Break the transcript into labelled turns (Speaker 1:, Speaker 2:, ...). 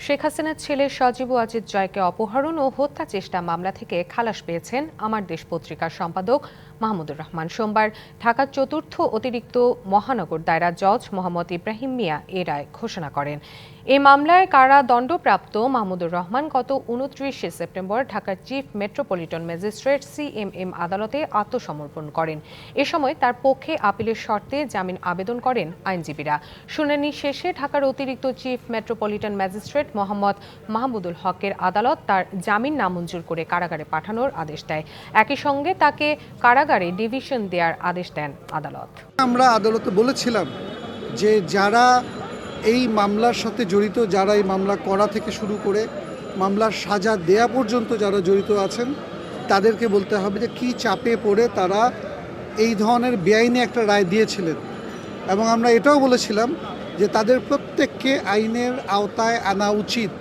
Speaker 1: শেখ হাসিনার ছেলে সজীব ওয়াজেদ জয়কে অপহরণ ও হত্যা চেষ্টা মামলা থেকে খালাস পেয়েছেন আমার দেশ পত্রিকার সম্পাদক মাহমুদুর রহমান। সোমবার ঢাকার চতুর্থ অতিরিক্ত মহানগর দায়রা জজ মোহাম্মদ ইব্রাহিম মিয়া এ রায় ঘোষণা করেন। এই মামলায় কারাদণ্ডপ্রাপ্ত মাহমুদুর রহমান গত ২৯ সেপ্টেম্বর ঢাকার চিফ মেট্রোপলিটন ম্যাজিস্ট্রেট CMM আদালতে আত্মসমর্পণ করেন। এ সময় তার পক্ষে আপিলের শর্তে জামিন আবেদন করেন আইনজীবীরা। শুনানি শেষে ঢাকার অতিরিক্ত chief metropolitan magistrate Mohammad Mahmudul হকের আদালত তার জামিন নামঞ্জুর করে কারাগারে পাঠানোর আদেশ দেয়। একই সঙ্গে তাকে কারাগারে ডিভিশন দেওয়ার আদেশ দেন আদালত।
Speaker 2: আমরা আদালতে বলেছিলাম যে যারা এই মামলার সাথে জড়িত, যারা এই মামলা করা থেকে শুরু করে মামলার সাজা দেয়া পর্যন্ত যারা জড়িত আছেন, তাদেরকে বলতে হবে যে কী চাপে পড়ে তারা এই ধরনের বেআইনি একটা রায় দিয়েছিলেন। এবং আমরা এটাও বলেছিলাম যে তাদের প্রত্যেককে আইনের আওতায় আনা উচিত।